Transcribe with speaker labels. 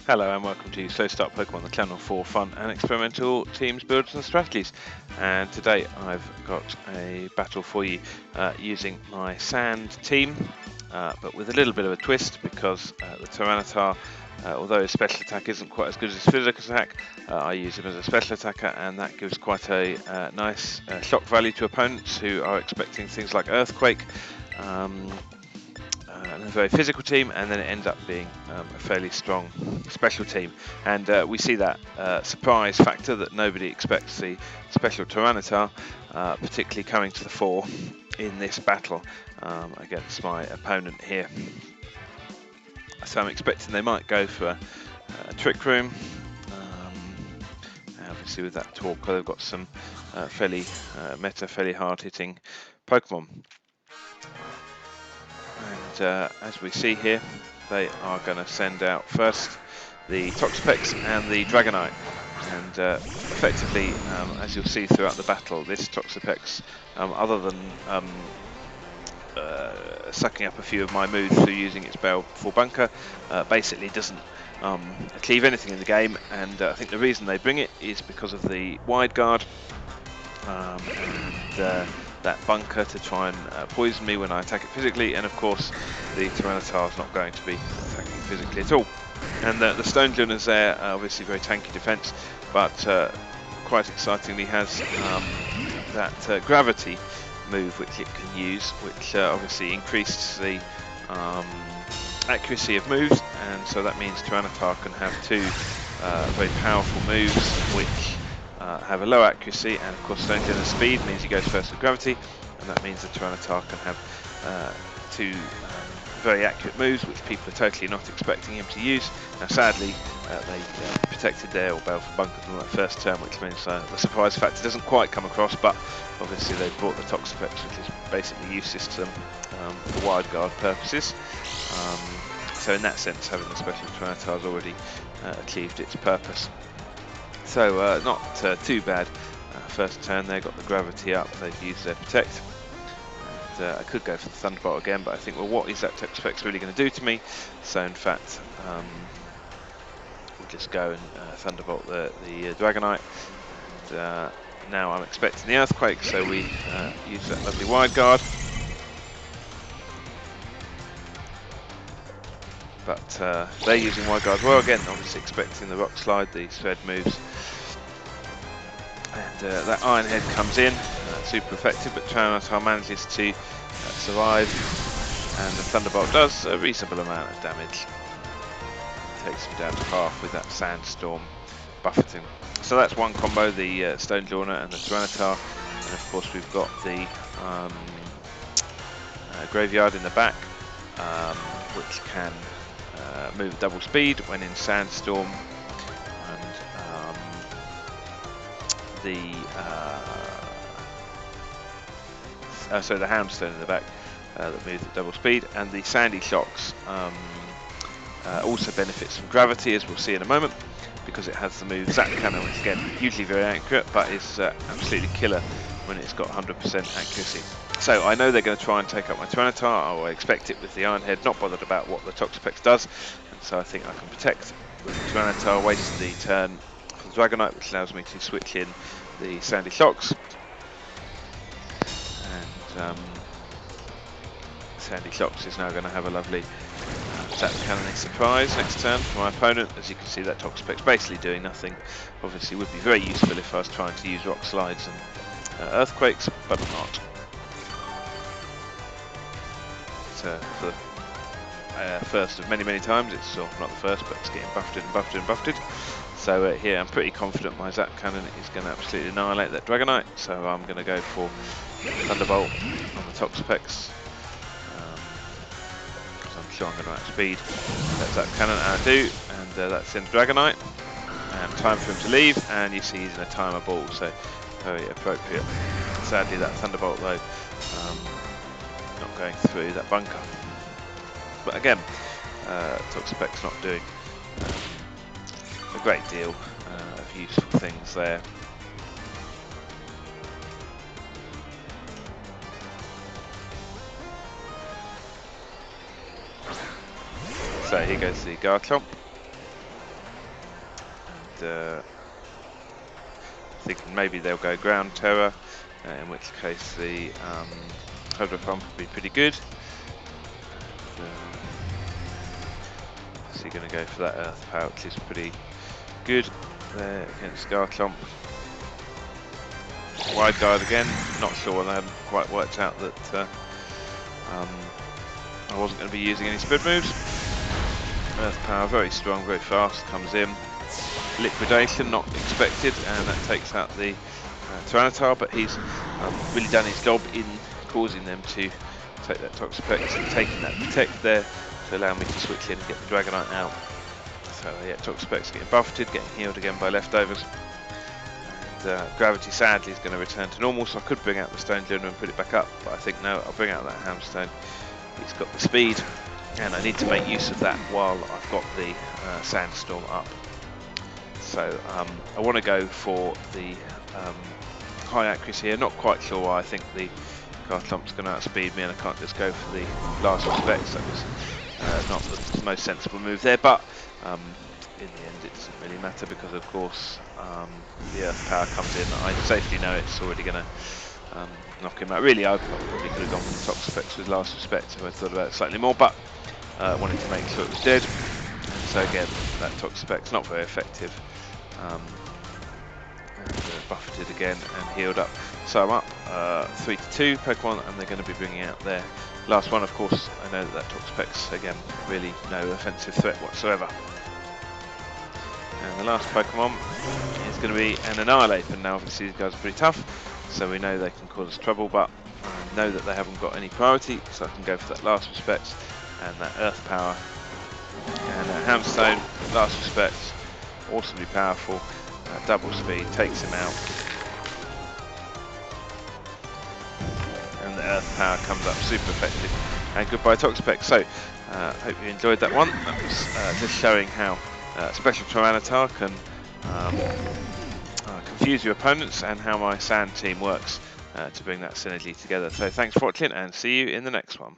Speaker 1: Hello and welcome to Slow Start Pokemon, the channel for fun and experimental teams, builds and strategies. And today I've got a battle for you using my Sand team, but with a little bit of a twist because the Tyranitar, although his special attack isn't quite as good as his physical attack, I use him as a special attacker, and that gives quite a nice shock value to opponents who are expecting things like Earthquake. And a very physical team, and then it ends up being a fairly strong special team. And we see that surprise factor that nobody expects the Special Tyranitar, particularly coming to the fore in this battle against my opponent here. So I'm expecting they might go for a Trick Room. Obviously with that Torque, they've got some fairly hard-hitting Pokemon. And as we see here, they are going to send out first the Toxapex and the Dragonite. And effectively, as you'll see throughout the battle, this Toxapex, other than sucking up a few of my moves through using its Baleful Bunker, basically doesn't achieve anything in the game. And I think the reason they bring it is because of the Wide Guard and that bunker to try and poison me when I attack it physically, and of course the Tyranitar is not going to be attacking physically at all. And the Stone Luna's there, obviously very tanky defense, but quite excitingly has that Gravity move which it can use, which obviously increases the accuracy of moves, and so that means Tyranitar can have two very powerful moves which have a low accuracy, and of course Stone Luna's speed means he goes first with Gravity, and that means the Tyranitar can have two very accurate moves which people are totally not expecting him to use. Now sadly they protected their Baleful Bunkers on that first turn, which means the surprise factor doesn't quite come across, but obviously they've brought the Toxapex, which is basically useless to them for Wide Guard purposes. So in that sense, having the Special Tyranitar has already achieved its purpose. So not too bad. First turn they got the Gravity up, they've used their Protect. And I could go for the Thunderbolt again, but I think, well, what is that Toxapex really going to do to me? So in fact, we'll just go and Thunderbolt the Dragonite. And now I'm expecting the Earthquake, so we use that lovely Wide Guard. But they're using Wide Guard well again, obviously expecting the Rock Slide, the Thread moves. And that Iron Head comes in, super effective, but Tyranitar manages to survive, and the Thunderbolt does a reasonable amount of damage. Takes him down to half with that Sandstorm buffeting. So that's one combo, the Stone Luna and the Tyranitar, and of course we've got the Graveyard in the back, which can move double speed when in Sandstorm, and the Houndstone in the back that moves at double speed, and the Sandy Shocks also benefits from Gravity, as we'll see in a moment, because it has the move Zap Cannon, which again usually very accurate, but is absolutely killer when it's got 100% accuracy. So I know they're going to try and take up my Tyranitar, or I expect it with the Iron Head, not bothered about what the Toxapex does, and so I think I can protect with the Tyranitar, waste the turn for the Dragonite, which allows me to switch in the Sandy Shocks. And Sandy Shocks is now going to have a lovely Zap Cannon surprise next turn for my opponent. As you can see, that Toxapex basically doing nothing. Obviously would be very useful if I was trying to use Rock Slides and Earthquakes, but not. So for the first of many times, it's not the first, but it's getting buffeted and buffeted and buffeted. So here I'm pretty confident my Zap Cannon is going to absolutely annihilate that Dragonite, so I'm going to go for Thunderbolt on the Toxapex, because I'm sure I'm going to outspeed that Zap Cannon, and I do, and that sends Dragonite, and time for him to leave, and you see he's in a timer ball, so very appropriate. Sadly that Thunderbolt though, not going through that bunker. But again, Toxapex not doing a great deal of useful things there. So here goes the Garchomp. thinking maybe they'll go ground terror, in which case the hydro pump will be pretty good. So you're going to go for that earth power, which is pretty good there against Garchomp. Wide guard again, not sure, I hadn't quite worked out that I wasn't going to be using any spread moves. Earth power, very strong, very fast, comes in. Liquidation, not expected, and that takes out the Tyranitar, but he's really done his job in causing them to take that Toxapex and taking that Protect there to allow me to switch in and get the Dragonite out. So yeah, Toxapex getting buffeted, getting healed again by leftovers. And Gravity sadly is going to return to normal, so I could bring out the Stone Gem and put it back up, but I think no, I'll bring out that Hamstone. He's got the speed, and I need to make use of that while I've got the Sandstorm up. So I want to go for the high accuracy here, not quite sure why. I think the Garchomp's going to outspeed me and I can't just go for the last respects. That was not the most sensible move there, but in the end it doesn't really matter because of course the earth power comes in. I safely know it's already going to knock him out. Really, I probably could have gone for the top specs with last respect if I thought about it slightly more, but I wanted to make sure it was dead. And so again, that Toxapec's not very effective. Buffeted again and healed up. So I'm up 3-2 Pokemon, and they're going to be bringing out their last one. Of course, I know that Toxapec's again really no offensive threat whatsoever. And the last Pokemon is going to be an Annihilate, and now obviously these guys are pretty tough, so we know they can cause us trouble, but I know that they haven't got any priority, so I can go for that last respect and that Earth Power and that Hamstone. Last respect, awesomely powerful. Double speed takes him out, and the earth power comes up, super effective, and goodbye Toxapex. So hope you enjoyed that one. That was just showing how Special Tyranitar can confuse your opponents and how my sand team works to bring that synergy together. So thanks for watching and see you in the next one.